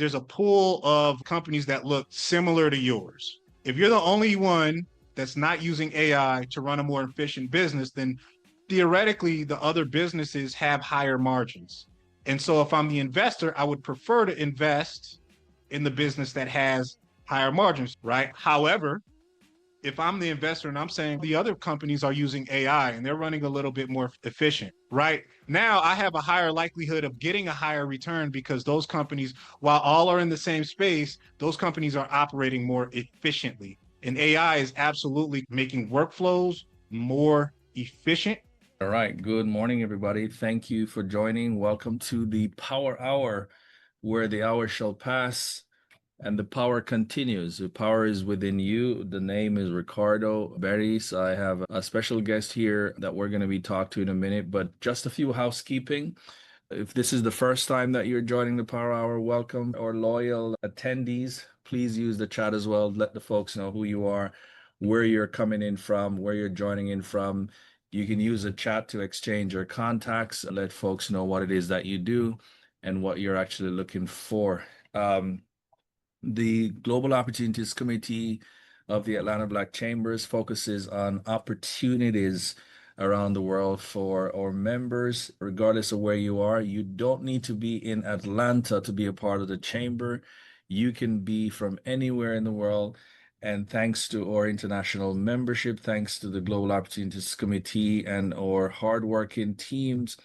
there's a pool of companies that look similar to yours. If you're the only one that's not using AI to run a more efficient business, then theoretically the other businesses have higher margins. And so if I'm the investor, I would prefer to invest in the business that has higher margins, right? However, if I'm the investor and I'm saying the other companies are using AI and they're running a little bit more efficient, right? Now I have a higher likelihood of getting a higher return because those companies, while all are in the same space, those companies are operating more efficiently. And AI is absolutely making workflows more efficient. All right. Good morning, everybody. Thank you for joining. Welcome to the Power Hour, where the hour shall pass and the power continues. The power is within you. The name is Ricardo Berries. I have a special guest here that we're going to be talking to in a minute, but just a few housekeeping. If this is the first time that you're joining the Power Hour, welcome. Or loyal attendees, please use the chat as well. Let the folks know who you are, where you're coming in from, where you're joining in from. You can use the chat to exchange your contacts, let folks know what it is that you do and what you're actually looking for. The Global Opportunities Committee of the Atlanta Black Chambers focuses on opportunities around the world for our members, regardless of where you are. You don't need to be in Atlanta to be a part of the chamber. You can be from anywhere in the world. And thanks to our international membership, thanks to the Global Opportunities Committee and our hardworking teams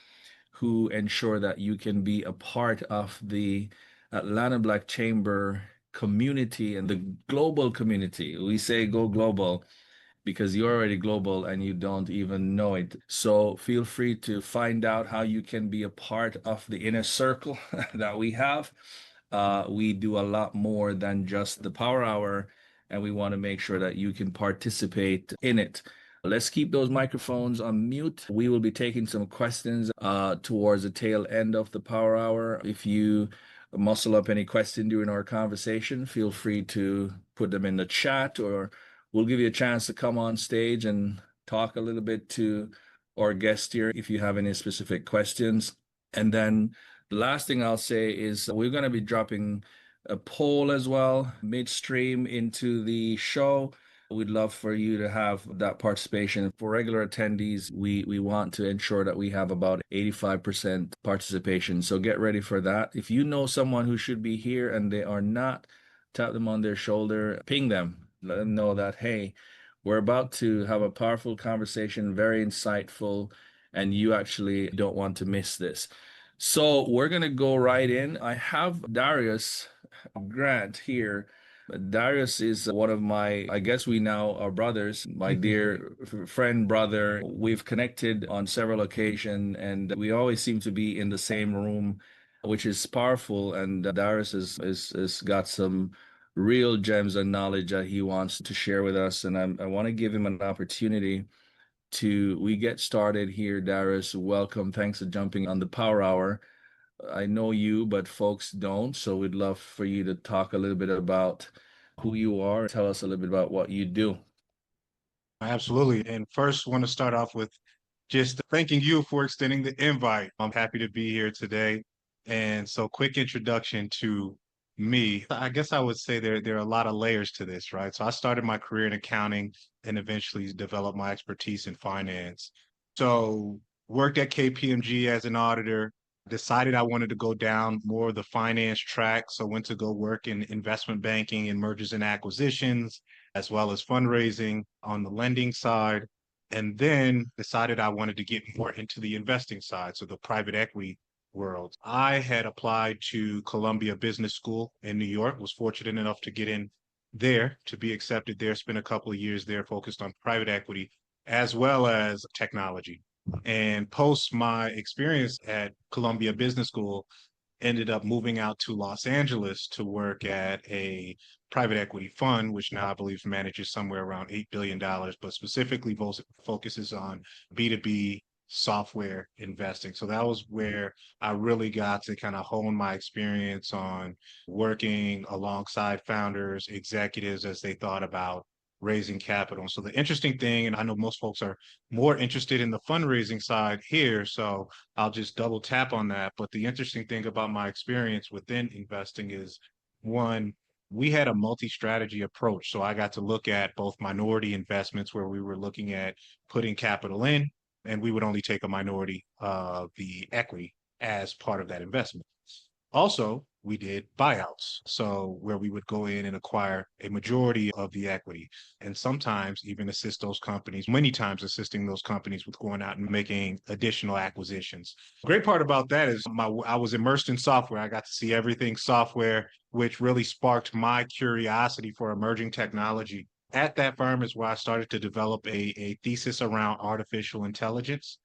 who ensure that you can be a part of the Atlanta Black Chamber community and the global community. We say go global because you're already global and you don't even know it. So feel free to find out how you can be a part of the inner circle that we have. We do a lot more than just the Power Hour, and we want to make sure that you can participate in it. Let's keep those microphones on mute. We will be taking some questions towards the tail end of the Power Hour. If you muscle up any question during our conversation, feel free to put them in the chat, or we'll give you a chance to come on stage and talk a little bit to our guest here if you have any specific questions. And then the last thing I'll say is we're going to be dropping a poll as well midstream into the show. We'd love for you to have that participation. For regular attendees, we want to ensure that we have about 85% participation. So get ready for that. If you know someone who should be here and they are not, tap them on their shoulder, ping them, let them know that, hey, we're about to have a powerful conversation, very insightful, and you actually don't want to miss this. So we're going to go right in. I have Darius Grant here. Darius is one of my, I guess we now are brothers, my dear friend, brother. We've connected on several occasions and we always seem to be in the same room, which is powerful. And Darius has got some real gems and knowledge that he wants to share with us. And I want to give him an opportunity we get started here. Darius, welcome. Thanks for jumping on the Power Hour. I know you, but folks don't. So we'd love for you to talk a little bit about who you are. Tell us a little bit about what you do. Absolutely. And first, want to start off with just thanking you for extending the invite. I'm happy to be here today. And so, quick introduction to me. I guess I would say there are a lot of layers to this, right? So, I started my career in accounting and eventually developed my expertise in finance. So, worked at KPMG as an auditor, decided I wanted to go down more of the finance track. So, went to go work in investment banking and mergers and acquisitions, as well as fundraising on the lending side, and then decided I wanted to get more into the investing side, so the private equity world. I had applied to Columbia Business School in New York, was fortunate enough to get in there, to be accepted there, spent a couple of years there focused on private equity as well as technology. And post my experience at Columbia Business School, ended up moving out to Los Angeles to work at a private equity fund, which now I believe manages somewhere around $8 billion, but specifically focuses on B2B software investing. So that was where I really got to kind of hone my experience on working alongside founders, executives as they thought about raising capital. So the interesting thing, and I know most folks are more interested in the fundraising side here, so I'll just double tap on that. But the interesting thing about my experience within investing is, one, we had a multi-strategy approach. So I got to look at both minority investments where we were looking at putting capital in, and we would only take a minority of the equity as part of that investment. Also, we did buyouts. So where we would go in and acquire a majority of the equity and sometimes even assist those companies, many times assisting those companies with going out and making additional acquisitions. Great part about that is I was immersed in software. I got to see everything software, which really sparked my curiosity for emerging technology. At that firm is where I started to develop a thesis around artificial intelligence.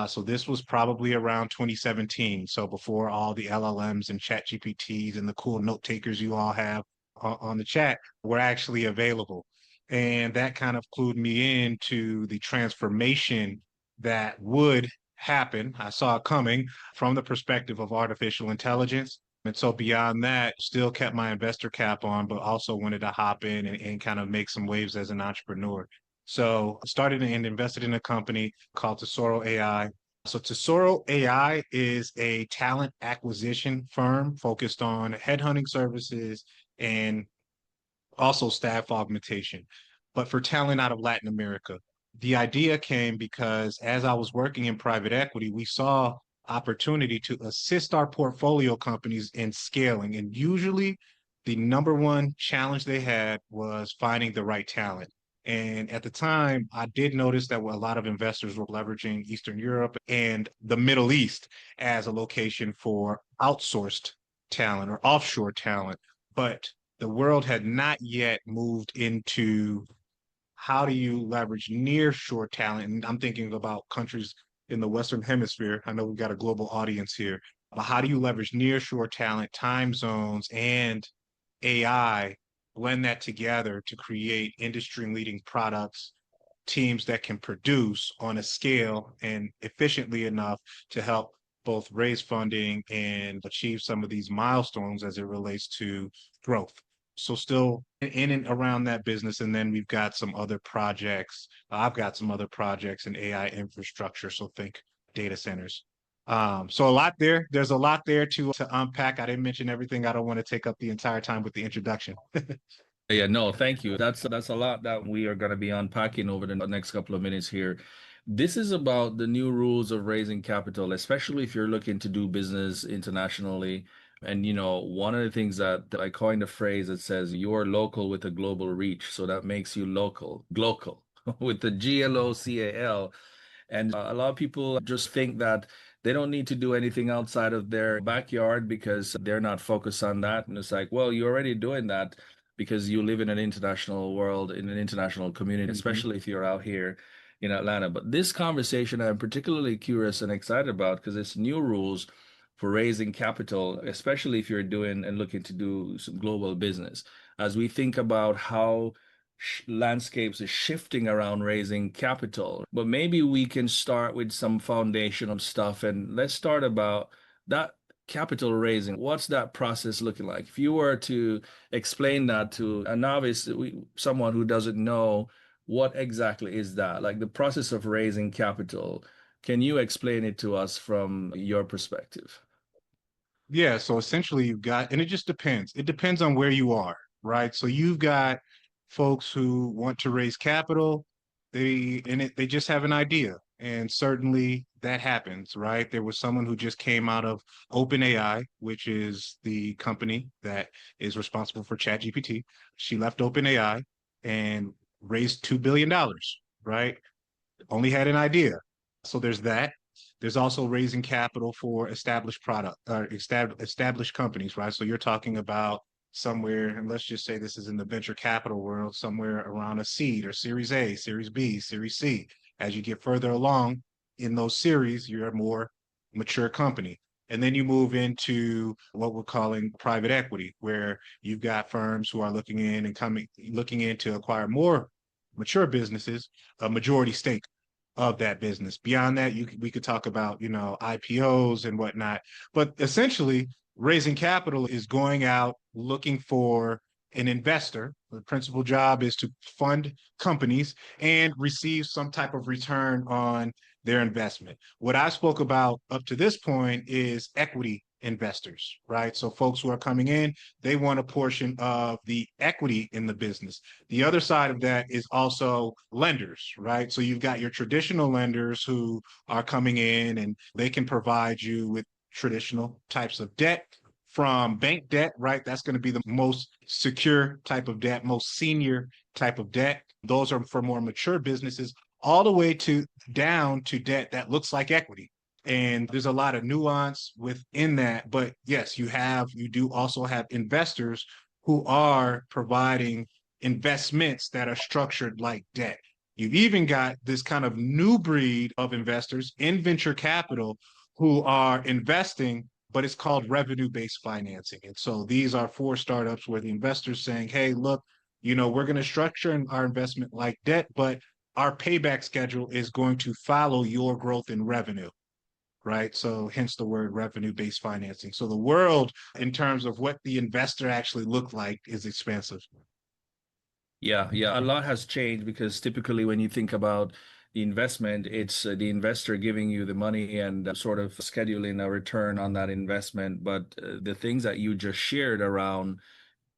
So this was probably around 2017. So before all the LLMs and chat GPTs and the cool note takers you all have on the chat were actually available. And that kind of clued me into the transformation that would happen. I saw it coming from the perspective of artificial intelligence. And so beyond that, still kept my investor cap on, but also wanted to hop in and kind of make some waves as an entrepreneur. So I started and invested in a company called Tesoro AI. So Tesoro AI is a talent acquisition firm focused on headhunting services and also staff augmentation, but for talent out of Latin America. The idea came because as I was working in private equity, we saw opportunity to assist our portfolio companies in scaling. And usually the number one challenge they had was finding the right talent. And at the time, I did notice that a lot of investors were leveraging Eastern Europe and the Middle East as a location for outsourced talent or offshore talent. But the world had not yet moved into how do you leverage near shore talent. And I'm thinking about countries in the Western Hemisphere. I know we've got a global audience here, but how do you leverage near shore talent, time zones, and AI, blend that together to create industry leading products, teams that can produce on a scale and efficiently enough to help both raise funding and achieve some of these milestones as it relates to growth. So still in and around that business. And then we've got some other projects. I've got some other projects in AI infrastructure. So think data centers. So a lot there. There's a lot there to unpack. I didn't mention everything. I don't want to take up the entire time with the introduction. Yeah, no, thank you. That's a lot that we are going to be unpacking over the next couple of minutes here. This is about the new rules of raising capital, especially if you're looking to do business internationally. And one of the things that I coined a phrase that says you're local with a global reach. So that makes you global with the GLOCAL. And a lot of people just think that they don't need to do anything outside of their backyard because they're not focused on that. And it's like, well, you're already doing that because you live in an international world, in an international community, especially if you're out here in Atlanta. But this conversation I'm particularly curious and excited about because it's new rules for raising capital, especially if you're doing and looking to do some global business. As we think about how landscapes is shifting around raising capital, but maybe we can start with some foundational stuff and let's start about that capital raising. What's that process looking like? If you were to explain that to a novice, someone who doesn't know what exactly is that, like the process of raising capital, can you explain it to us from your perspective? Yeah, so essentially you've got, and it just depends. It depends on where you are, right? So you've got folks who want to raise capital, they just have an idea. And certainly that happens, right? There was someone who just came out of OpenAI, which is the company that is responsible for ChatGPT. She left OpenAI and raised $2 billion, right? Only had an idea. So there's that. There's also raising capital for established product or established companies, right? So you're talking about somewhere, and let's just say this is in the venture capital world, somewhere around a seed or Series A, Series B, Series C. As you get further along in those series, you're a more mature company. And then you move into what we're calling private equity, where you've got firms who are looking in to acquire more mature businesses, a majority stake of that business. Beyond that, we could talk about, IPOs and whatnot. But essentially, raising capital is going out looking for an investor. The principal job is to fund companies and receive some type of return on their investment. What I spoke about up to this point is equity investors, right? So folks who are coming in, they want a portion of the equity in the business. The other side of that is also lenders, right? So you've got your traditional lenders who are coming in and they can provide you with traditional types of debt, from bank debt, right? That's going to be the most secure type of debt, most senior type of debt. Those are for more mature businesses, all the way to down to debt that looks like equity. And there's a lot of nuance within that. But yes, you do also have investors who are providing investments that are structured like debt. You've even got this kind of new breed of investors in venture capital who are investing, but it's called revenue-based financing. And so these are for startups where the investors saying, hey, look, we're going to structure our investment like debt, but our payback schedule is going to follow your growth in revenue, right? So hence the word revenue-based financing. So the world, in terms of what the investor actually looked like, is expensive. Yeah, yeah, a lot has changed because typically when you think about the investment, it's the investor giving you the money and sort of scheduling a return on that investment. But the things that you just shared around,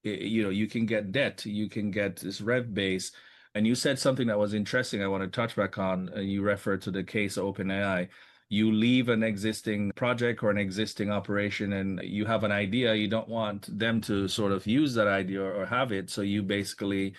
you can get debt, you can get this rev base. And you said something that was interesting I want to touch back on. You referred to the case of OpenAI. You leave an existing project or an existing operation and you have an idea, you don't want them to sort of use that idea or have it. So you basically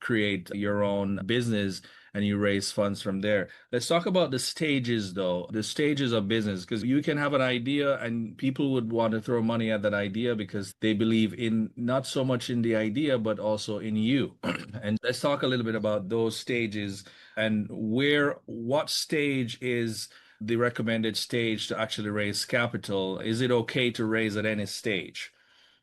create your own business and you raise funds from there. Let's talk about the stages, though, the stages of business, because you can have an idea and people would want to throw money at that idea because they believe in not so much in the idea, but also in you. And let's talk a little bit about those stages and what stage is the recommended stage to actually raise capital. Is it okay to raise at any stage?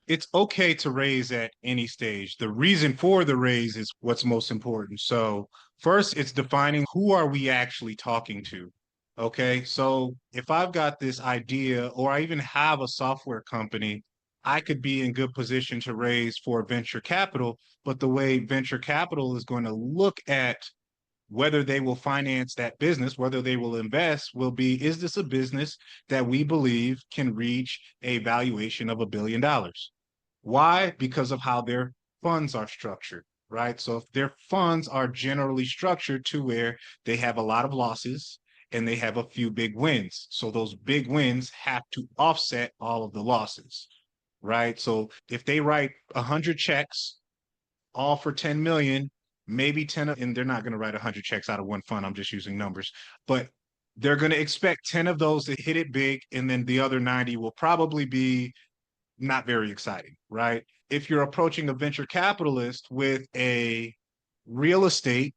It's okay to raise at any stage. The reason for the raise is what's most important. So first, it's defining who are we actually talking to. Okay, so if I've got this idea or I even have a software company, I could be in good position to raise for venture capital. But the way venture capital is going to look at whether they will finance that business, whether they will invest, will be, is this a business that we believe can reach a valuation of $1 billion? Why? Because of how their funds are structured, right? So if their funds are generally structured to where they have a lot of losses and they have a few big wins. So those big wins have to offset all of the losses, right? So if they write 100 checks, all for 10 million, maybe 10, and they're not going to write 100 checks out of one fund. I'm just using numbers, but they're going to expect 10 of those to hit it big. And then the other 90 will probably be not very exciting, right? If you're approaching a venture capitalist with a real estate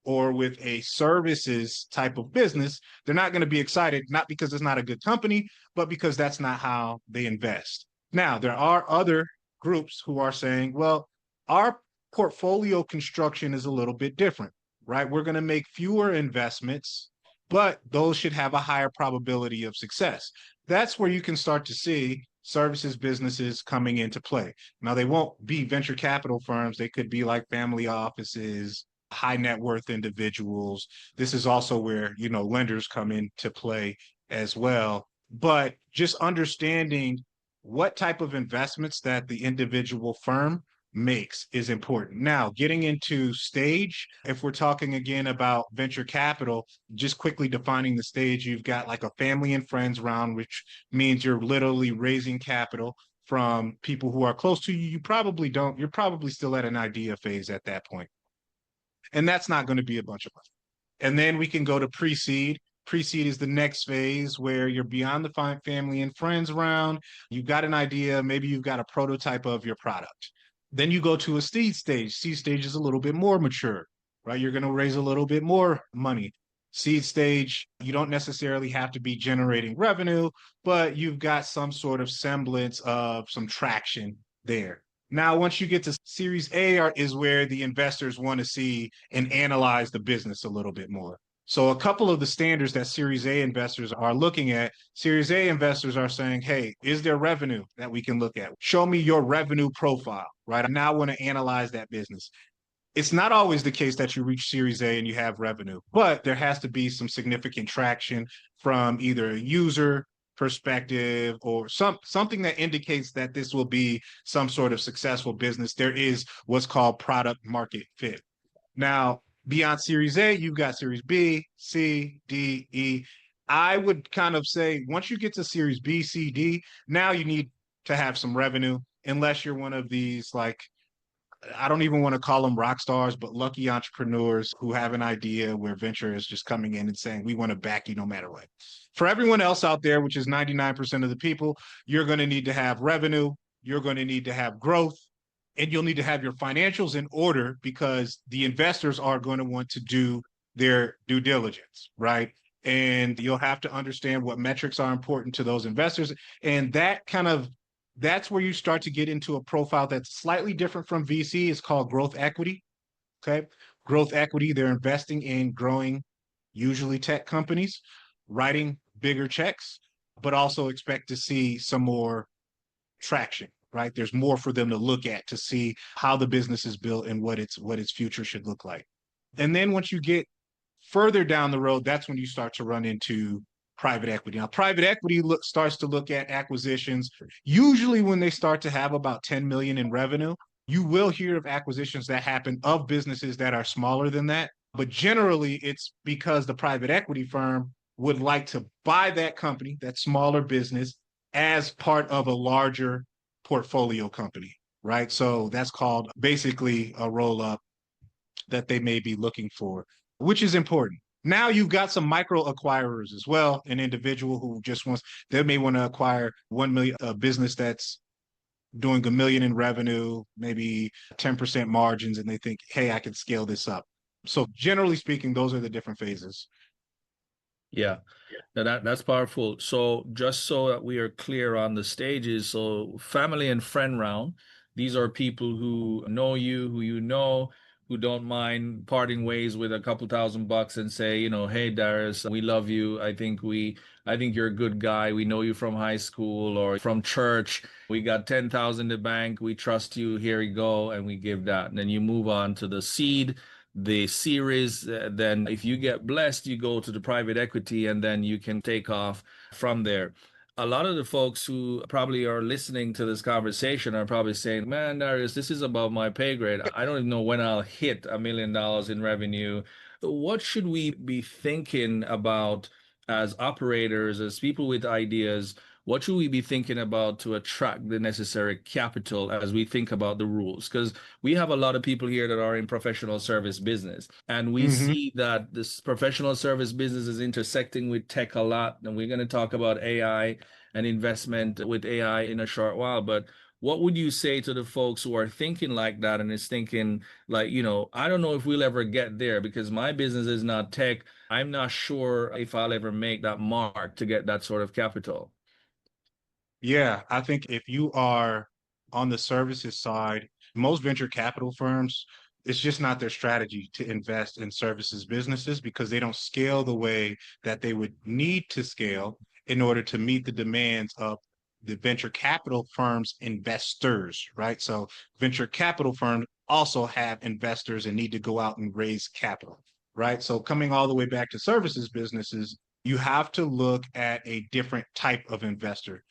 or with a services type of business, they're not going to be excited, not because it's not a good company, but because that's not how they invest. Now, there are other groups who are saying, well, our portfolio construction is a little bit different, right? We're going to make fewer investments, but those should have a higher probability of success. That's where you can start to see services businesses coming into play. Now, they won't be venture capital firms. They could be like family offices, high net worth individuals. This is also where, lenders come into play as well. But just understanding what type of investments that the individual firm makes is important. Now, getting into stage, if we're talking again about venture capital, just quickly defining the stage, you've got like a family and friends round, which means you're literally raising capital from people who are close to you. You're probably still at an idea phase at that point. And that's not going to be a bunch of money. And then we can go to pre-seed. Pre-seed is the next phase where you're beyond the family and friends round. You've got an idea, maybe you've got a prototype of your product. Then you go to a seed stage. Seed stage is a little bit more mature, right? You're going to raise a little bit more money. Seed stage, you don't necessarily have to be generating revenue, but you've got some sort of semblance of some traction there. Now, once you get to Series A is where the investors want to see and analyze the business a little bit more. So a couple of the standards that Series A investors are looking at, Series A investors are saying, hey, is there revenue that we can look at? Show me your revenue profile, right? I now want to analyze that business. It's not always the case that you reach Series A and you have revenue, but there has to be some significant traction from either a user perspective or something that indicates that this will be some sort of successful business. There is what's called product market fit. Now, beyond Series A, you've got Series B, C, D, E. I would kind of say once you get to Series B, C, D, now you need to have some revenue, unless you're one of these, like, I don't even want to call them rock stars, but lucky entrepreneurs who have an idea where venture is just coming in and saying, we want to back you no matter what. For everyone else out there, which is 99% of the people, you're going to need to have revenue, you're going to need to have growth, and you'll need to have your financials in order because the investors are going to want to do their due diligence, right? And you'll have to understand what metrics are important to those investors. And that's where you start to get into a profile that's slightly different from VC. It's called growth equity. Okay. Growth equity, they're investing in growing, usually tech companies, writing bigger checks, but also expect to see some more traction, right? There's more for them to look at to see how the business is built and what its future should look like. And then once you get further down the road, that's when you start to run into private equity. Now, private equity starts to look at acquisitions. Usually when they start to have about 10 million in revenue, you will hear of acquisitions that happen of businesses that are smaller than that. But generally, it's because the private equity firm would like to buy that company, that smaller business, as part of a larger portfolio company, right? So that's called basically a roll up that they may be looking for, which is important. Now you've got some micro acquirers as well, an individual who just wants, they may want to acquire 1 million, a business that's doing $1 million in revenue, maybe 10% margins, and they think, hey, I can scale this up. So generally speaking, those are the different phases. Yeah. That's powerful. So just so that we are clear on the stages, so family and friend round, these are people who know you, who you know, who don't mind parting ways with a couple $1,000 and say, hey Darius, we love you. I think you're a good guy. We know you from high school or from church. We got 10,000 in the bank. We trust you. Here you go. And we give that. And then you move on to the seed, the series. Then if you get blessed, you go to the private equity and then you can take off from there. A lot of the folks who probably are listening to this conversation are probably saying, man, Darius, this is above my pay grade. I don't even know when I'll hit $1 million in revenue. What should we be thinking about as operators, as people with ideas? What should we be thinking about to attract the necessary capital as we think about the rules? Because we have a lot of people here that are in professional service business, and we Mm-hmm. see that this professional service business is intersecting with tech a lot. And we're going to talk about AI and investment with AI in a short while. But what would you say to the folks who are thinking like that and is thinking like, I don't know if we'll ever get there because my business is not tech. I'm not sure if I'll ever make that mark to get that sort of capital. Yeah, I think if you are on the services side, most venture capital firms, it's just not their strategy to invest in services businesses because they don't scale the way that they would need to scale in order to meet the demands of the venture capital firms' investors, right? So venture capital firms also have investors and need to go out and raise capital, right? So coming all the way back to services businesses, you have to look at a different type of investor.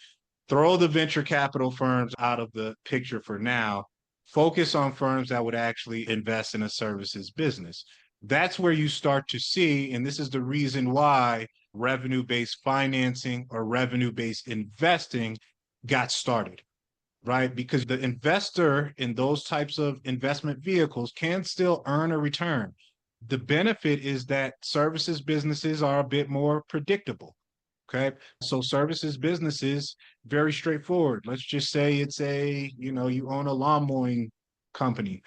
Throw the venture capital firms out of the picture for now. Focus on firms that would actually invest in a services business. That's where you start to see, and this is the reason why revenue-based financing or revenue-based investing got started, right? Because the investor in those types of investment vehicles can still earn a return. The benefit is that services businesses are a bit more predictable. Okay. So services businesses, very straightforward. Let's just say it's you own a lawn mowing company,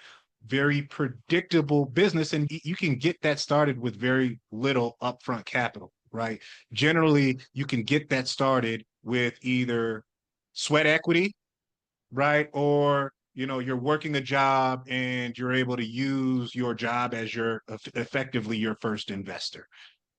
very predictable business, and you can get that started with very little upfront capital, right? Generally, you can get that started with either sweat equity, right? Or you're working a job and you're able to use your job as your effectively your first investor.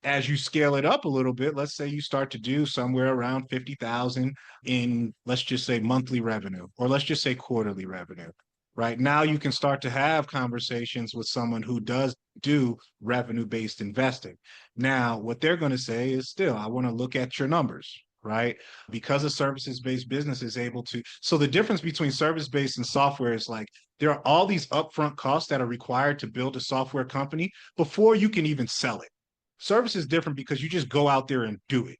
as you scale it up a little bit, let's say you start to do somewhere around 50,000 in, let's just say monthly revenue, or let's just say quarterly revenue. Right now, you can start to have conversations with someone who does do revenue-based investing. Now, what they're going to say is still, I want to look at your numbers, right? Because a services-based business is able to. So the difference between service-based and software is like there are all these upfront costs that are required to build a software company before you can even sell it. Service is different because you just go out there and do it.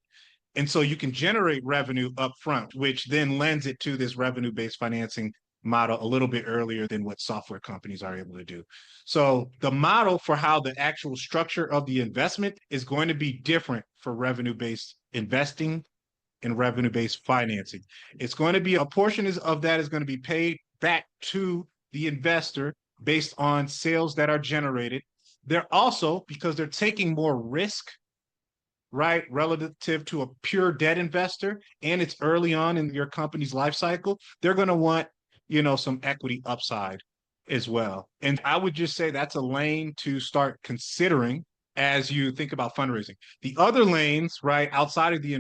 And so you can generate revenue upfront, which then lends it to this revenue-based financing model a little bit earlier than what software companies are able to do. So the model for how the actual structure of the investment is going to be different for revenue-based investing and revenue-based financing. It's going to be a portion of that is going to be paid back to the investor based on sales that are generated. They're also, because they're taking more risk, right, relative to a pure debt investor, and it's early on in your company's life cycle, they're going to want, some equity upside as well. And I would just say that's a lane to start considering as you think about fundraising. The other lanes, right, outside of the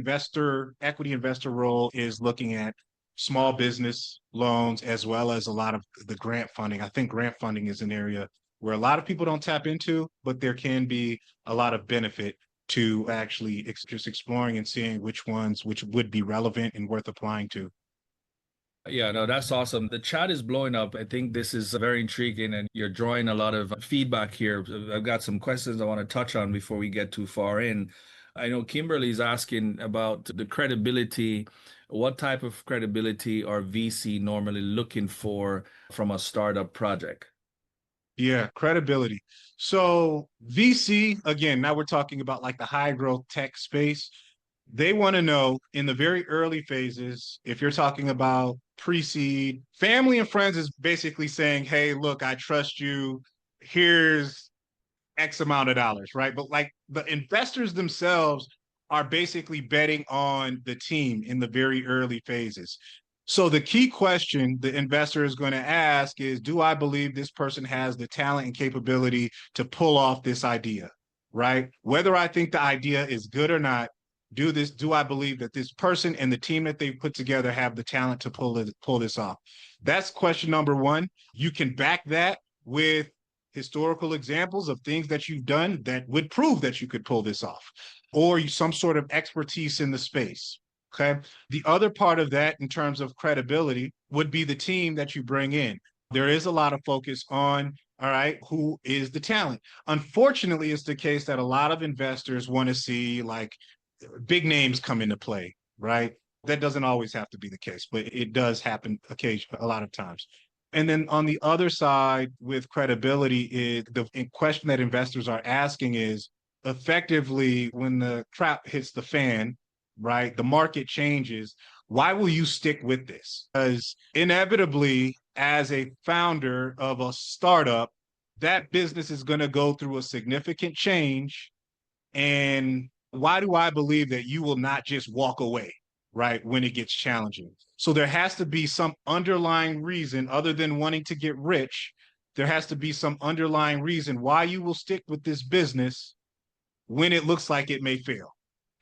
equity investor role is looking at small business loans as well as a lot of the grant funding. I think grant funding is an area where a lot of people don't tap into, but there can be a lot of benefit to actually just exploring and seeing which ones which would be relevant and worth applying to. Yeah, no, that's awesome. The chat is blowing up. I think this is very intriguing and you're drawing a lot of feedback here. I've got some questions I want to touch on before we get too far in. I know Kimberly's asking about the credibility. What type of credibility are VC normally looking for from a startup project? Yeah, credibility. So VC, again, now we're talking about like the high growth tech space. They want to know in the very early phases, if you're talking about pre-seed, family and friends is basically saying, hey, look, I trust you. Here's X amount of dollars, right? But like the investors themselves are basically betting on the team in the very early phases. So the key question the investor is going to ask is, do I believe this person has the talent and capability to pull off this idea, right? Whether I think the idea is good or not, do I believe that this person and the team that they've put together have the talent to pull this off? That's question number one. You can back that with historical examples of things that you've done that would prove that you could pull this off, or some sort of expertise in the space. Okay. The other part of that, in terms of credibility, would be the team that you bring in. There is a lot of focus on, all right, who is the talent? Unfortunately, it's the case that a lot of investors want to see like big names come into play, right? That doesn't always have to be the case, but it does happen occasionally, a lot of times. And then on the other side, with credibility, the question that investors are asking is effectively when the trap hits the fan, right? The market changes. Why will you stick with this? Because inevitably, as a founder of a startup, that business is going to go through a significant change. And why do I believe that you will not just walk away, right, when it gets challenging? So there has to be some underlying reason other than wanting to get rich. There has to be some underlying reason why you will stick with this business when it looks like it may fail.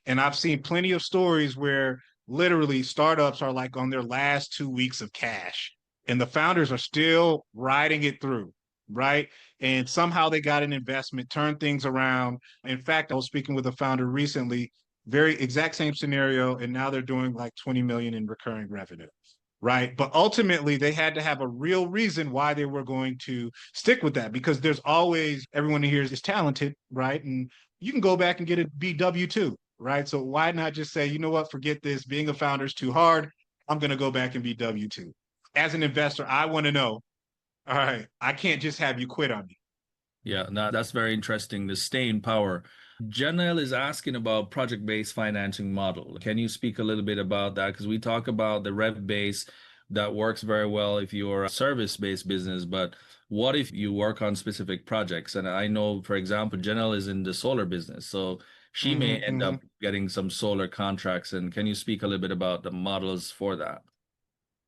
And I've seen plenty of stories where literally startups are like on their last 2 weeks of cash and the founders are still riding it through, right? And somehow they got an investment, turned things around. In fact, I was speaking with a founder recently, very exact same scenario, and now they're doing like 20 million in recurring revenue. Right. But ultimately, they had to have a real reason why they were going to stick with that, because there's always everyone here is talented, right? And you can go back and get a BW too, right? So why not just say, you know what, forget this. Being a founder is too hard. I'm going to go back and be W2. As an investor, I want to know, all right, I can't just have you quit on me. Yeah, no, that's very interesting. The staying power. Janelle is asking about project-based financing model. Can you speak a little bit about that? Because we talk about the rev base that works very well if you're a service-based business, but what if you work on specific projects? And I know, for example, Janelle is in the solar business, so she may end up getting some solar contracts. And can you speak a little bit about the models for that?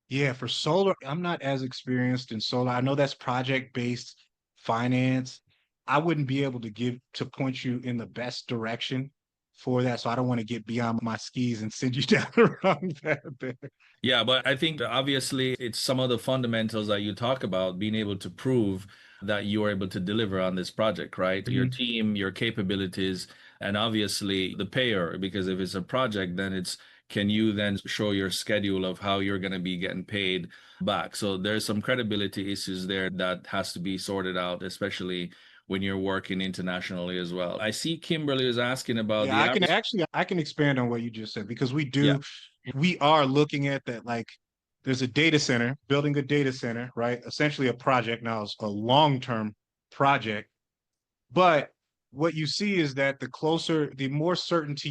Yeah, for solar, I'm not as experienced in solar. I know that's project-based finance. I wouldn't be able to point you in the best direction for that. So I don't want to get beyond my skis and send you down the wrong path there. Yeah, but I think that obviously it's some of the fundamentals that you talk about, being able to prove that you are able to deliver on this project, right? Your Mhm. team, your capabilities, and obviously the payer, because if it's a project, then it's can you then show your schedule of how you're going to be getting paid back? So there's some credibility issues there that has to be sorted out, especially when you're working internationally as well. I see Kimberly is asking about Yeah, the I can average. actually I can expand on what you just said because Yeah, we are looking at that like there's a data center, building a data center, right? Essentially a project now is a long-term project. But what you see is that the more certainty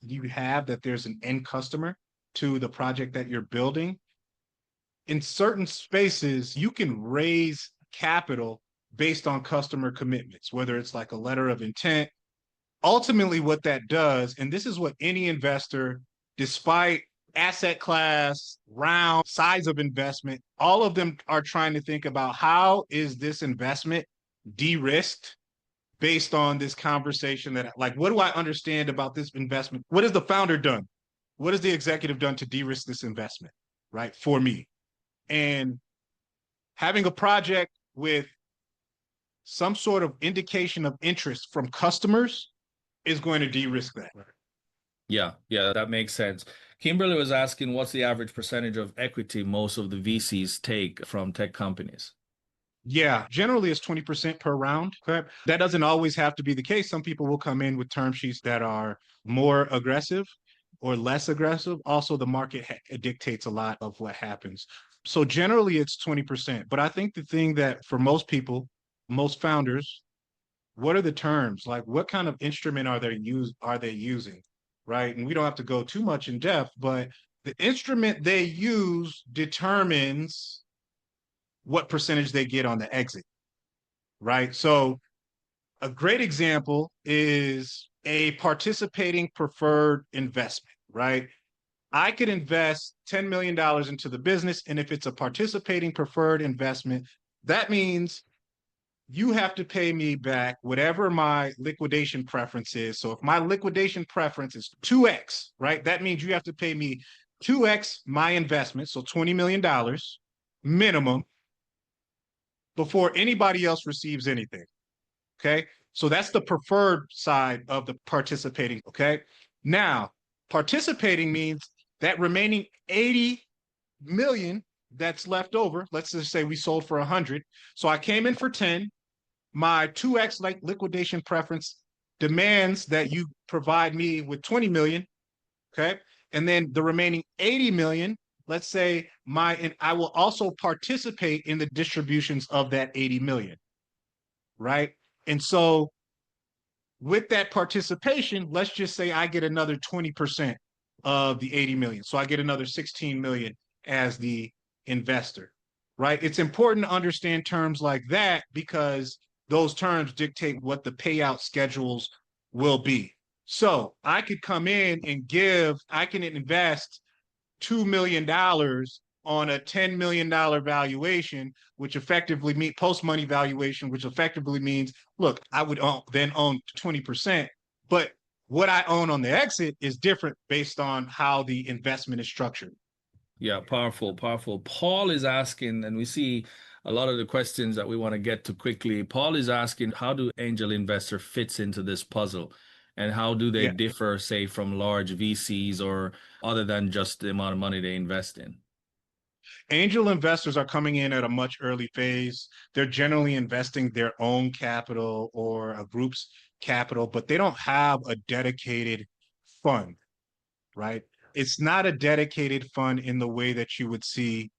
you have that there's an end customer to the project that you're building, in certain spaces, you can raise capital based on customer commitments, whether it's like a letter of intent. Ultimately, what that does, and this is what any investor, despite asset class, round, size of investment, all of them are trying to think about how is this investment de-risked based on this conversation that like what do I understand about this investment? What has the founder done? What has the executive done to de-risk this investment, right? For me. And having a project with some sort of indication of interest from customers is going to de-risk that. yeah, that makes sense. Kimberly was asking what's the average percentage of equity most of the VCs take from tech companies? Yeah, generally it's 20% per round. Okay? That doesn't always have to be the case. Some people will come in with term sheets that are more aggressive or less aggressive. Also, the market dictates a lot of what happens. So generally it's 20%. But I think the thing that for most people, most founders, what are the terms? Like what kind of instrument are they using? Right. And we don't have to go too much in depth, but the instrument they use determines what percentage they get on the exit, right? So a great example is a participating preferred investment, right? I could invest $10 million into the business. And if it's a participating preferred investment, that means you have to pay me back whatever my liquidation preference is. So if my liquidation preference is 2x, right? That means you have to pay me 2x my investment, so $20 million minimum before anybody else receives anything. Okay. So that's the preferred side of the participating. Okay. Now, participating means that remaining 80 million that's left over. Let's just say we sold for 100. So I came in for 10. My 2x like liquidation preference demands that you provide me with 20 million. Okay. And then the remaining 80 million, let's say and I will also participate in the distributions of that 80 million. Right. And so with that participation, let's just say I get another 20% of the 80 million. So I get another 16 million as the investor, right? It's important to understand terms like that because those terms dictate what the payout schedules will be. So I could come in and I can invest $2 million on a $10 million valuation, which effectively means post money valuation, which effectively means, look, I would then own 20%, but what I own on the exit is different based on how the investment is structured. Yeah, powerful, powerful. Paul is asking, and we see a lot of the questions that we want to get to quickly. Paul is asking, how do angel investor fits into this puzzle? And how do they Yeah. differ, say, from large VCs or other than just the amount of money they invest in? Angel investors are coming in at a much early phase. They're generally investing their own capital or a group's capital, but they don't have a dedicated fund, right? It's not a dedicated fund in the way that you would see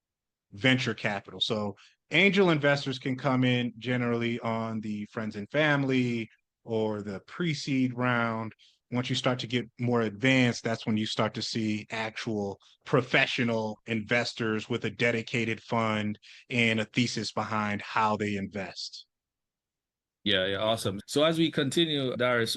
venture capital. So angel investors can come in generally on the friends and family or the pre-seed round. Once you start to get more advanced, that's when you start to see actual professional investors with a dedicated fund and a thesis behind how they invest. Yeah, yeah, awesome. So as we continue, Darius,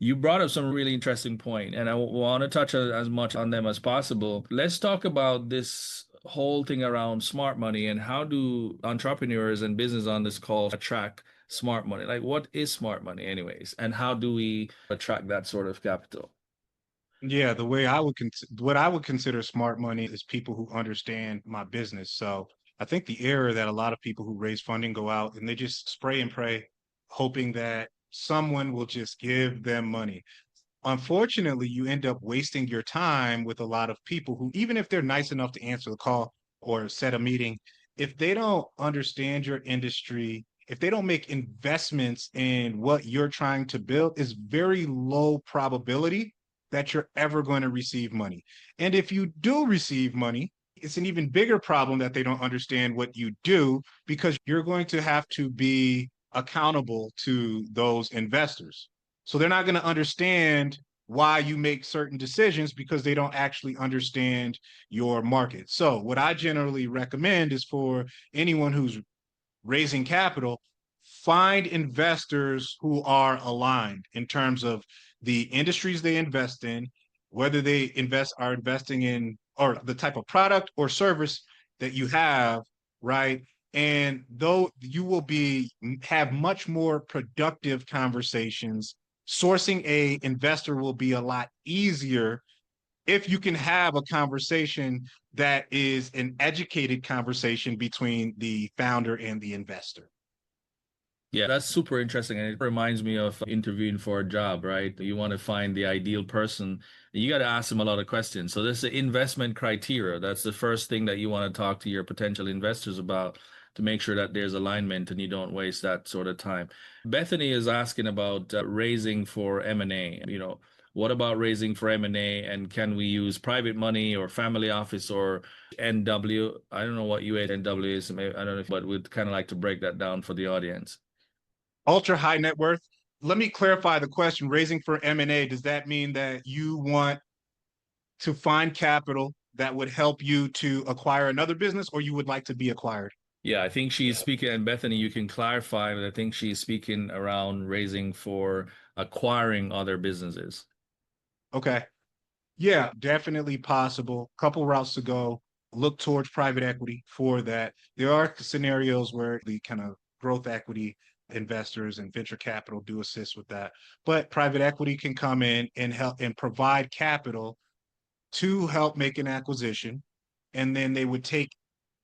you brought up some really interesting point, and I want to touch as much on them as possible. Let's talk about this whole thing around smart money and how do entrepreneurs and business on this call attract smart money. Like, what is smart money, anyways? And how do we attract that sort of capital? Yeah, the way I would what I would consider smart money is people who understand my business. So I think the error that a lot of people who raise funding go out and they just spray and pray, hoping that someone will just give them money. Unfortunately, you end up wasting your time with a lot of people who, even if they're nice enough to answer the call or set a meeting, if they don't understand your industry, if they don't make investments in what you're trying to build, is very low probability that you're ever going to receive money. And if you do receive money, it's an even bigger problem that they don't understand what you do because you're going to have to be accountable to those investors. So they're not going to understand why you make certain decisions because they don't actually understand your market. So what I generally recommend is for anyone who's raising capital, find investors who are aligned in terms of the industries they invest in, whether they are investing in or the type of product or service that you have, right? And though you will be have much more productive conversations, sourcing a investor will be a lot easier if you can have a conversation that is an educated conversation between the founder and the investor. Yeah, that's super interesting. And it reminds me of interviewing for a job, right? You want to find the ideal person. You got to ask them a lot of questions. So this is the investment criteria. That's the first thing that you want to talk to your potential investors about to make sure that there's alignment and you don't waste that sort of time. Bethany is asking about raising for M&A. What about raising for M&A, and can we use private money or family office or NW? I don't know what UANW is. I don't know, but we'd kind of like to break that down for the audience. Ultra high net worth. Let me clarify the question. Raising for M&A, does that mean that you want to find capital that would help you to acquire another business, or you would like to be acquired? Yeah, I think she's speaking, and Bethany, you can clarify, but I think she's speaking around raising for acquiring other businesses. Okay. Yeah, definitely possible. Couple routes to go. Look towards private equity for that. There are scenarios where the kind of growth equity investors and venture capital do assist with that. But private equity can come in and help and provide capital to help make an acquisition. And then they would take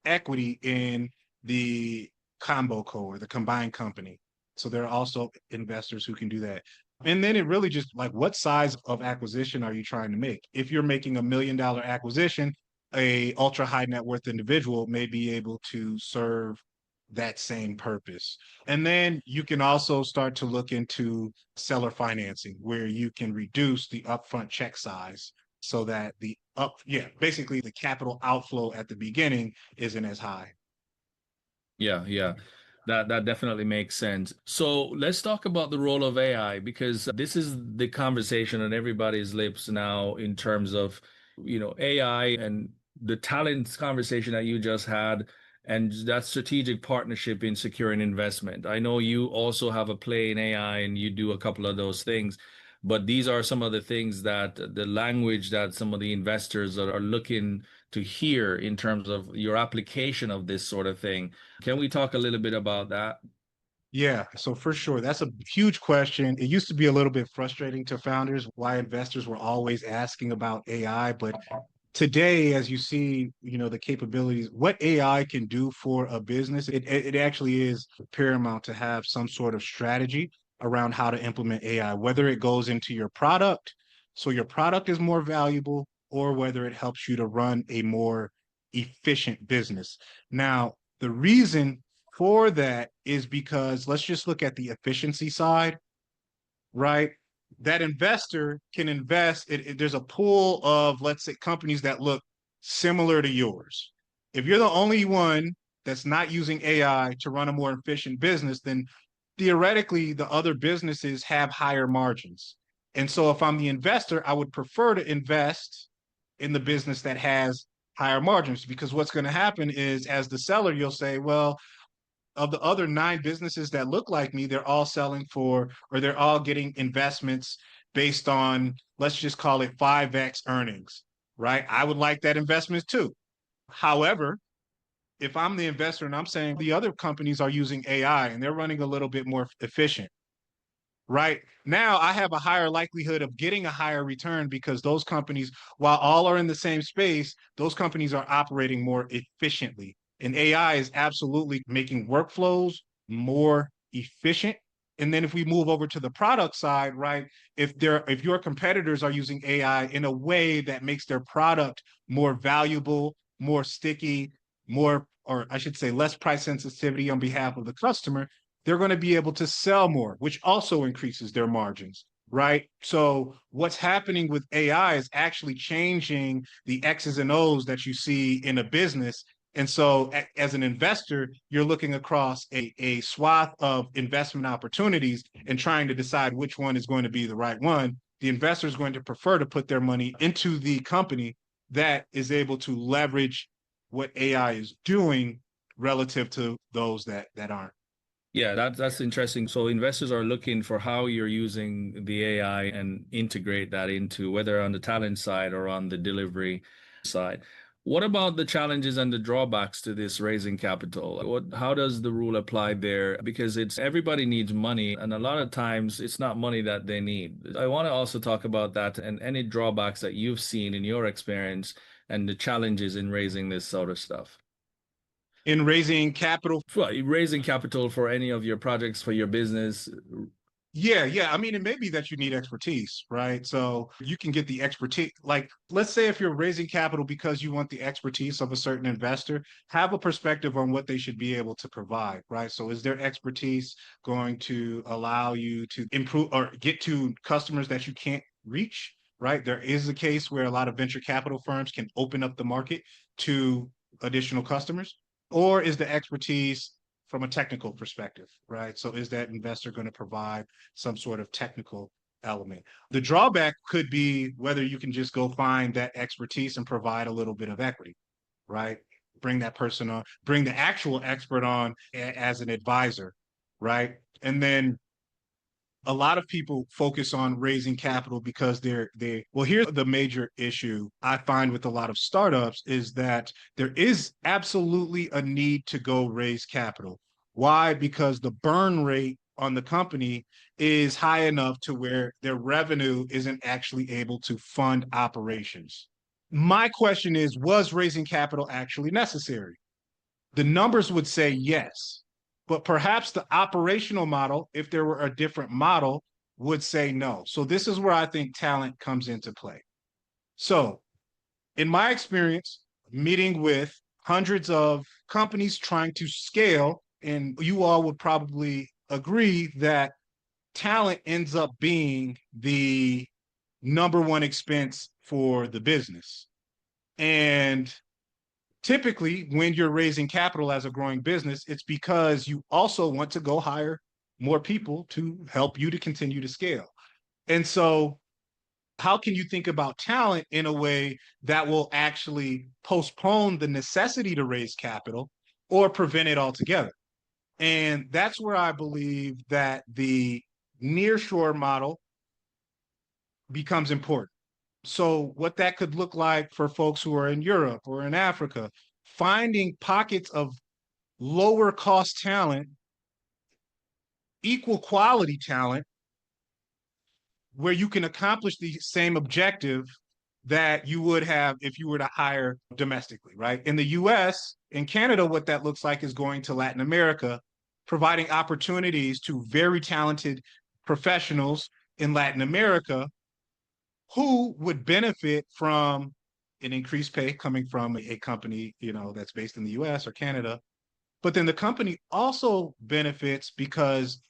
equity in the combo co or the combined company. So there are also investors who can do that. And then it really just like what size of acquisition are you trying to make? If you're making $1 million acquisition, a ultra high net worth individual may be able to serve that same purpose. And then you can also start to look into seller financing where you can reduce the upfront check size so that basically the capital outflow at the beginning isn't as high. Yeah, yeah. That definitely makes sense. So let's talk about the role of AI, because this is the conversation on everybody's lips now in terms of, AI and the talent conversation that you just had and that strategic partnership in securing investment. I know you also have a play in AI and you do a couple of those things, but these are some of the things that the language that some of the investors are looking to hear in terms of your application of this sort of thing. Can we talk a little bit about that? Yeah, so for sure, that's a huge question. It used to be a little bit frustrating to founders why investors were always asking about AI, but today, as you see, the capabilities, what AI can do for a business, it actually is paramount to have some sort of strategy around how to implement AI, whether it goes into your product, so your product is more valuable, or whether it helps you to run a more efficient business. Now, the reason for that is because let's just look at the efficiency side, right? That investor can invest. There's a pool of, let's say, companies that look similar to yours. If you're the only one that's not using AI to run a more efficient business, then theoretically the other businesses have higher margins. And so if I'm the investor, I would prefer to invest in the business that has higher margins because what's going to happen is as the seller, you'll say, well, of the other 9 businesses that look like me, they're all selling for, or they're all getting investments based on, let's just call it 5x earnings, right? I would like that investment too. However, if I'm the investor and I'm saying the other companies are using AI and they're running a little bit more efficient, right? Now I have a higher likelihood of getting a higher return because those companies, while all are in the same space, those companies are operating more efficiently. And AI is absolutely making workflows more efficient. And then if we move over to the product side, right? If your competitors are using AI in a way that makes their product more valuable, more sticky, more, or I should say, less price sensitivity on behalf of the customer, they're going to be able to sell more, which also increases their margins, right? So what's happening with AI is actually changing the X's and O's that you see in a business. And so as an investor, you're looking across a swath of investment opportunities and trying to decide which one is going to be the right one. The investor is going to prefer to put their money into the company that is able to leverage what AI is doing relative to those that aren't. Yeah, that's interesting. So investors are looking for how you're using the AI and integrate that into whether on the talent side or on the delivery side. What about the challenges and the drawbacks to this raising capital? How does the rule apply there? Because it's everybody needs money, and a lot of times it's not money that they need. I want to also talk about that and any drawbacks that you've seen in your experience and the challenges in raising this sort of stuff. In raising capital. Well, raising capital for any of your projects for your business. Yeah. I mean, it may be that you need expertise, right? So you can get the expertise. Like, let's say if you're raising capital because you want the expertise of a certain investor, have a perspective on what they should be able to provide, right? So is their expertise going to allow you to improve or get to customers that you can't reach, right? There is a case where a lot of venture capital firms can open up the market to additional customers. Or is the expertise from a technical perspective, right? So is that investor going to provide some sort of technical element? The drawback could be whether you can just go find that expertise and provide a little bit of equity, right? Bring that person on, bring the actual expert on as an advisor, right? And then a lot of people focus on raising capital because well, here's the major issue I find with a lot of startups is that there is absolutely a need to go raise capital. Why? Because the burn rate on the company is high enough to where their revenue isn't actually able to fund operations. My question is, was raising capital actually necessary? The numbers would say yes, but perhaps the operational model, if there were a different model, would say no. So this is where I think talent comes into play. So in my experience, meeting with hundreds of companies trying to scale, and you all would probably agree that talent ends up being the number one expense for the business. And typically when you're raising capital as a growing business, it's because you also want to go hire more people to help you to continue to scale. And so how can you think about talent in a way that will actually postpone the necessity to raise capital or prevent it altogether? And that's where I believe that the nearshore model becomes important. So what that could look like for folks who are in Europe or in Africa, finding pockets of lower cost talent, equal quality talent, where you can accomplish the same objective that you would have if you were to hire domestically, right? In the US, in Canada, what that looks like is going to Latin America, providing opportunities to very talented professionals in Latin America who would benefit from an increased pay coming from a company, that's based in the US or Canada. But then the company also benefits because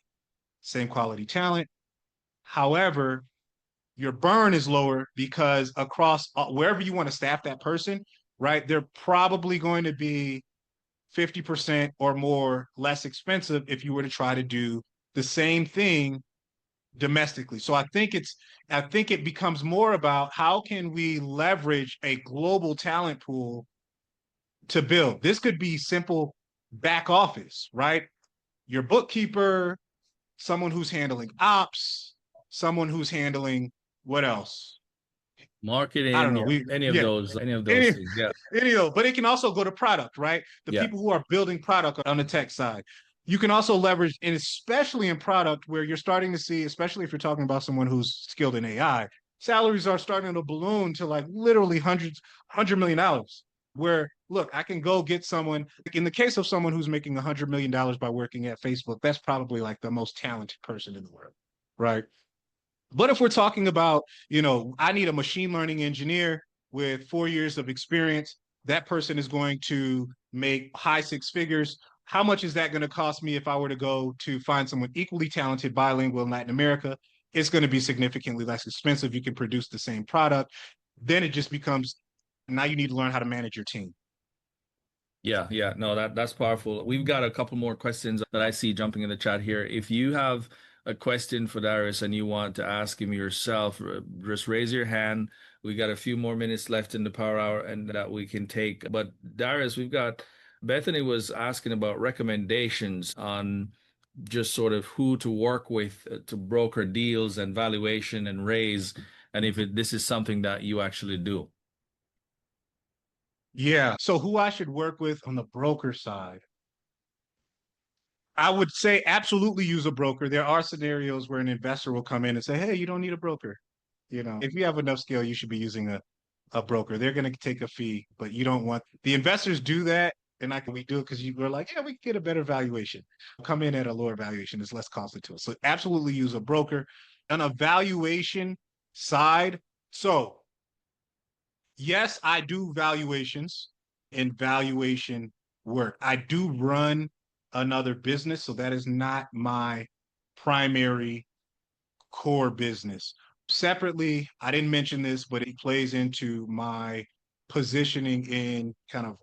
same quality talent. However, your burn is lower because across wherever you want to staff that person, right, they're probably going to be 50% or more less expensive if you were to try to do the same thing domestically. So I think it becomes more about how can we leverage a global talent pool to build. This could be simple back office, right? Your bookkeeper, someone who's handling ops, someone who's handling what else? I don't Marketing, know. yeah, Yeah, any of those any, things. Yeah. any of, but it can also go to product, right? The Yeah. people who are building product on the tech side. You can also leverage, and especially in product where you're starting to see, especially if you're talking about someone who's skilled in AI, salaries are starting to balloon to like literally $100 million. Where look, I can go get someone, in the case of someone who's making $100 million by working at Facebook, that's probably like the most talented person in the world, right? But if we're talking about, I need a machine learning engineer with 4 years of experience, that person is going to make high six figures. How much is that going to cost me if I were to go to find someone equally talented, bilingual in Latin America? It's going to be significantly less expensive. You can produce the same product. Then it just becomes, now you need to learn how to manage your team. Yeah, yeah, no, that's powerful. We've got a couple more questions that I see jumping in the chat here. If you have a question for Darius and you want to ask him yourself, just raise your hand. We got a few more minutes left in the power hour and that we can take. But Darius, we've got Bethany was asking about recommendations on just sort of who to work with to broker deals and valuation and raise, and if this is something that you actually do. Yeah. So who I should work with on the broker side? I would say absolutely use a broker. There are scenarios where an investor will come in and say, "Hey, you don't need a broker. If you have enough scale, you should be using a broker. They're going to take a fee, but you don't want the investors do that." And we do it because we're like, yeah, we can get a better valuation. Come in at a lower valuation. It's less costly to us. So absolutely use a broker. On a valuation side, so yes, I do valuations and valuation work. I do run another business, so that is not my primary core business. Separately, I didn't mention this, but it plays into my positioning in kind of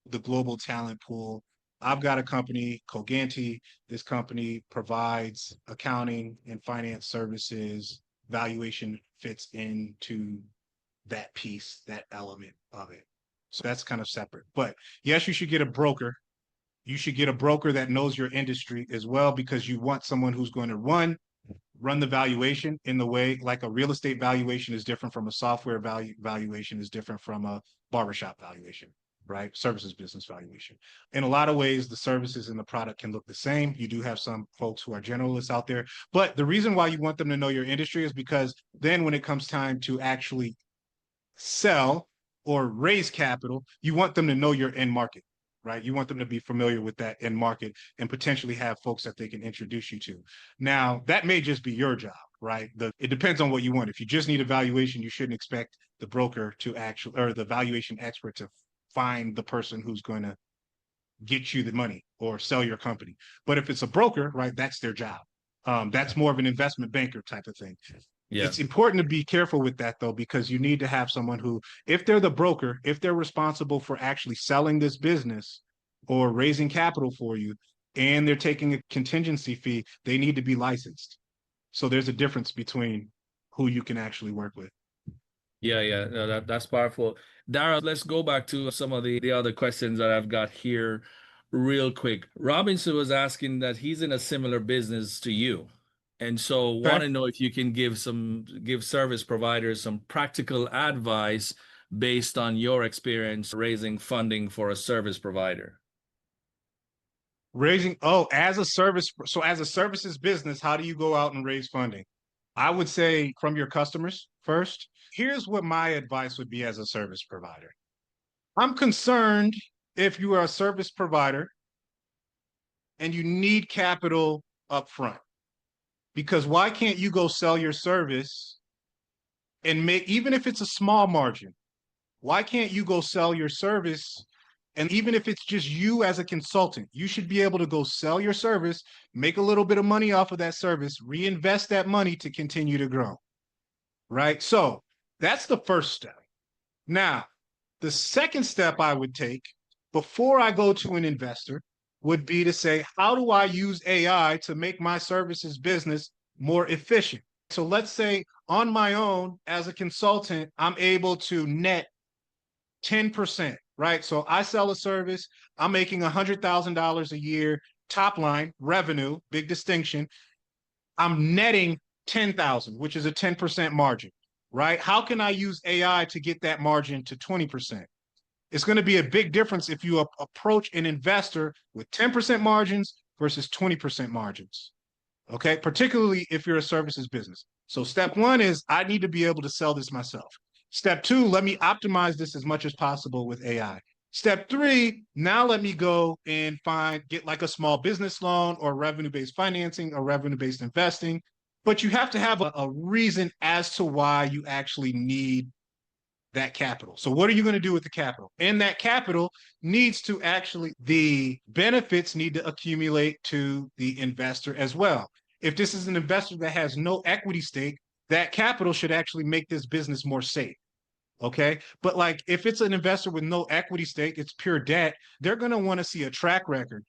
the global talent pool. I've got a company, Coganti. This company provides accounting and finance services. Valuation fits into that piece, that element of it. So that's kind of separate. But yes, you should get a broker. You should get a broker that knows your industry as well, because you want someone who's going to run the valuation in the way like a real estate valuation is different from a software valuation is different from a barbershop valuation, right? Services business valuation. In a lot of ways, the services and the product can look the same. You do have some folks who are generalists out there, but the reason why you want them to know your industry is because then when it comes time to actually sell or raise capital, you want them to know your end market, right? You want them to be familiar with that end market and potentially have folks that they can introduce you to. Now, that may just be your job, right? It depends on what you want. If you just need a valuation, you shouldn't expect the broker to actually, or the valuation expert to find the person who's going to get you the money or sell your company. But if it's a broker, right, that's their job. That's more of an investment banker type of thing. Yeah. It's important to be careful with that, though, because you need to have someone who, if they're the broker, if they're responsible for actually selling this business or raising capital for you, and they're taking a contingency fee, they need to be licensed. So there's a difference between who you can actually work with. Yeah, yeah, no, that's powerful. Dara, let's go back to some of the other questions that I've got here real quick. Robinson was asking that he's in a similar business to you. And so Okay. want to know if you can give service providers some practical advice based on your experience raising funding for a service provider. As a service. So as a services business, how do you go out and raise funding? I would say from your customers first. Here's what my advice would be as a service provider. I'm concerned if you are a service provider and you need capital up front, because why can't you go sell your service and make, even if it's a small margin, why can't you go sell your service? And even if it's just you as a consultant, you should be able to go sell your service, make a little bit of money off of that service, reinvest that money to continue to grow, right? So that's the first step. Now, the second step I would take before I go to an investor would be to say, how do I use AI to make my services business more efficient? So let's say on my own as a consultant, I'm able to net 10%, right? So I sell a service, I'm making $100,000 a year, top line revenue, big distinction. I'm netting 10,000, which is a 10% margin. right? How can I use AI to get that margin to 20%? It's going to be a big difference if you approach an investor with 10% margins versus 20% margins. Okay. Particularly if you're a services business. So step one is I need to be able to sell this myself. Step two, let me optimize this as much as possible with AI. Step three, now let me go and get like a small business loan or revenue-based financing or revenue-based investing. But you have to have a reason as to why you actually need that capital. So what are you going to do with the capital? And that capital needs to actually, the benefits need to accumulate to the investor as well. If this is an investor that has no equity stake, that capital should actually make this business more safe. Okay. But like if it's an investor with no equity stake, it's pure debt, they're going to want to see a track record,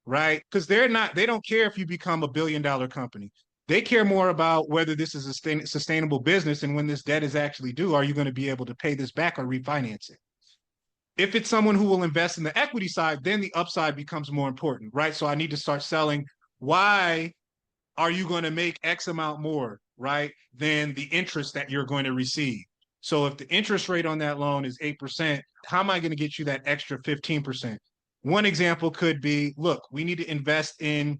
right? Because they don't care if you become $1 billion company. They care more about whether this is a sustainable business and when this debt is actually due, are you going to be able to pay this back or refinance it? If it's someone who will invest in the equity side, then the upside becomes more important, right? So I need to start selling. Why are you going to make X amount more, right, than the interest that you're going to receive? So if the interest rate on that loan is 8%, how am I going to get you that extra 15%? One example could be, look, we need to invest in,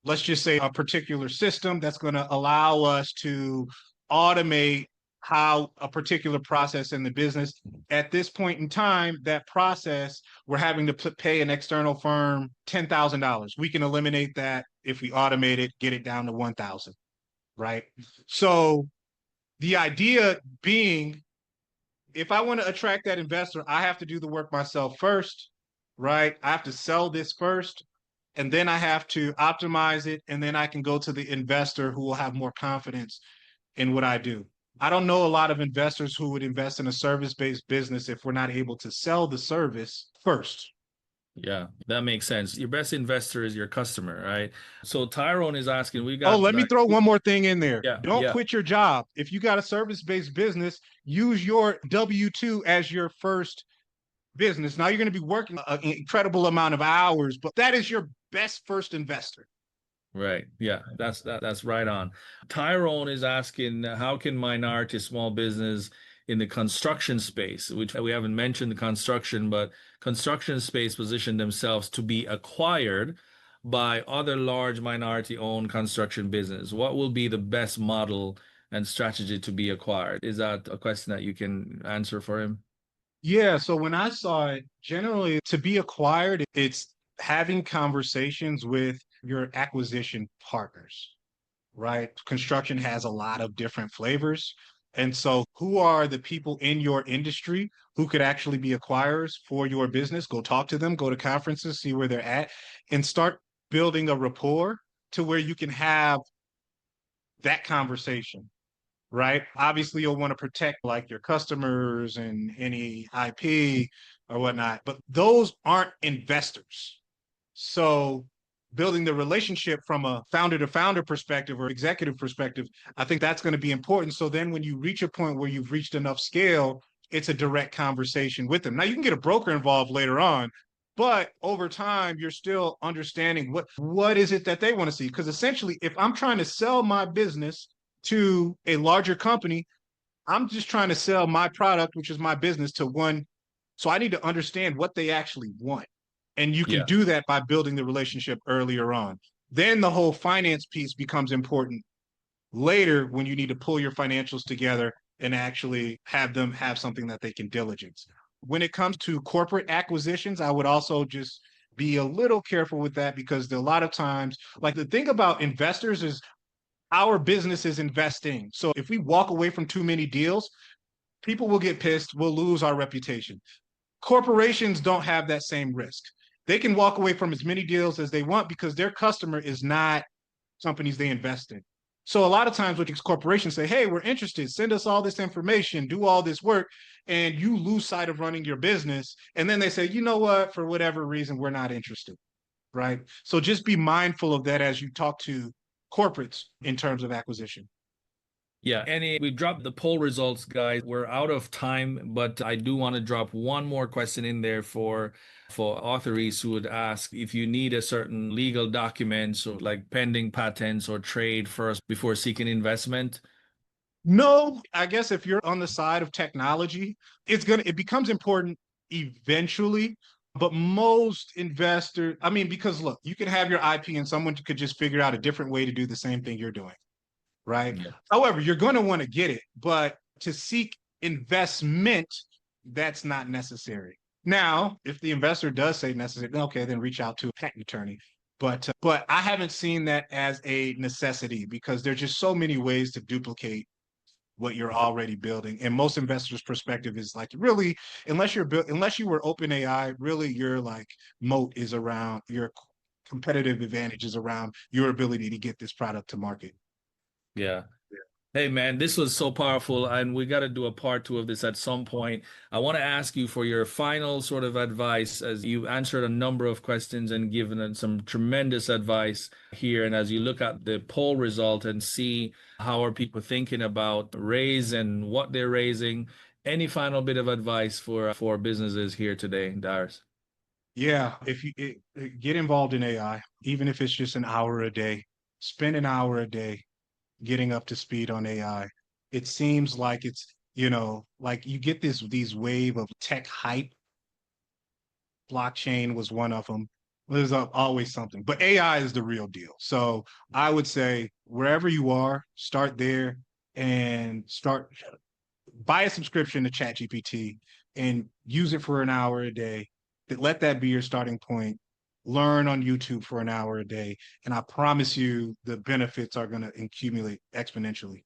let's just say, a particular system that's going to allow us to automate how a particular process in the business. At this point in time, that process, we're having to pay an external firm $10,000. We can eliminate that if we automate it, get it down to 1,000, right? So the idea being, if I want to attract that investor, I have to do the work myself first, right? I have to sell this first, and then I have to optimize it, and then I can go to the investor who will have more confidence in what I do. I don't know a lot of investors who would invest in a service-based business if we're not able to sell the service first. Yeah, that makes sense. Your best investor is your customer, right? So Tyrone is asking, we Oh, got let me throw one more thing in there. yeah, Don't yeah, quit your job. If you got a service-based business, use your W-2 as your first business. Now you're going to be working an incredible amount of hours, but that is your best first investor. right. Yeah, that's right on. Tyrone is asking, how can minority small business in the construction space, which we haven't mentioned the construction, but construction space position themselves to be acquired by other large minority-owned construction business? What will be the best model and strategy to be acquired? Is that a question that you can answer for him? Yeah. So when I saw it, generally to be acquired, it's having conversations with your acquisition partners, right? Construction has a lot of different flavors. And so, who are the people in your industry who could actually be acquirers for your business? Go talk to them, go to conferences, see where they're at, and start building a rapport to where you can have that conversation, right? Obviously, you'll want to protect like your customers and any IP or whatnot, but those aren't investors. So building the relationship from a founder to founder perspective or executive perspective, I think that's going to be important. So then when you reach a point where you've reached enough scale, it's a direct conversation with them. Now you can get a broker involved later on, but over time you're still understanding what is it that they want to see? Because essentially, if I'm trying to sell my business to a larger company, I'm just trying to sell my product, which is my business, to one. So I need to understand what they actually want. And you can Yeah. do that by building the relationship earlier on. Then the whole finance piece becomes important later when you need to pull your financials together and actually have them have something that they can diligence. When it comes to corporate acquisitions, I would also just be a little careful with that because a lot of times, like the thing about investors is our business is investing. So if we walk away from too many deals, people will get pissed, we'll lose our reputation. Corporations don't have that same risk. They can walk away from as many deals as they want because their customer is not companies they invest in. So a lot of times what these corporations say, hey, we're interested, send us all this information, do all this work, and you lose sight of running your business. And then they say, you know what, for whatever reason, we're not interested, right? So just be mindful of that as you talk to corporates in terms of acquisition. Yeah, we dropped the poll results, guys. We're out of time, but I do want to drop one more question in there for authorities who would ask if you need a certain legal documents or like pending patents or trade first before seeking investment. No, I guess if you're on the side of technology, it becomes important eventually. But most investors, I mean, because look, you could have your IP and someone could just figure out a different way to do the same thing you're doing, right? Yeah. However, you're going to want to get it, but to seek investment, that's not necessary. Now, if the investor does say necessary, then okay, then reach out to a patent attorney. But I haven't seen that as a necessity because there's just so many ways to duplicate what you're already building. And most investors' perspective is like really, unless you were open AI, really your like moat is around your competitive advantage is around your ability to get this product to market. Yeah. Hey man, this was so powerful, and we got to do a part two of this at some point. I want to ask you for your final sort of advice as you answered a number of questions and given us some tremendous advice here. And as you look at the poll result and see how are people thinking about raise and what they're raising, any final bit of advice for businesses here today, Darius? Yeah, if get involved in AI, even if it's just an hour a day, spend an hour a day getting up to speed on AI. It seems like like you get these wave of tech hype. Blockchain was one of them. There's always something, but AI is the real deal. So I would say wherever you are, start there and start buy a subscription to ChatGPT and use it for an hour a day. Let that be your starting point. Learn on YouTube for an hour a day, and I promise you the benefits are going to accumulate exponentially.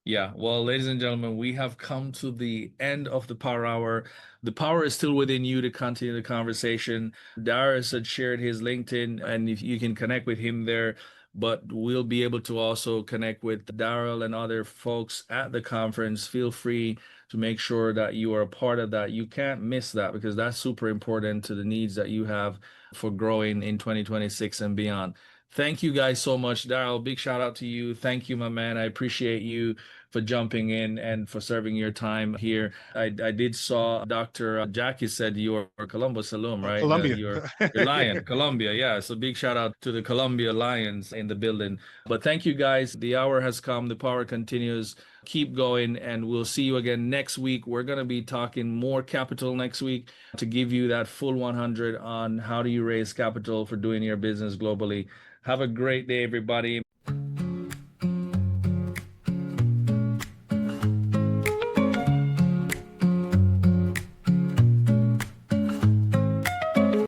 Yeah, well, ladies and gentlemen, we have come to the end of the Power Hour. The power is still within you to continue the conversation. Darius had shared his LinkedIn, and if you can connect with him there, but we'll be able to also connect with Daryl and other folks at the conference. Feel free to make sure that you are a part of that. You can't miss that because that's super important to the needs that you have for growing in 2026 and beyond. Thank you guys so much, Daryl. Big shout out to you. Thank you, my man. I appreciate you for jumping in and for serving your time here. I did saw Dr. Jackie said you're Columbus alum, right? Colombia. You're Lion, Colombia. Yeah. So big shout out to the Columbia Lions in the building. But thank you guys. The hour has come. The power continues. Keep going, and we'll see you again next week. We're going to be talking more capital next week to give you that full 100 on how do you raise capital for doing your business globally. Have a great day, everybody.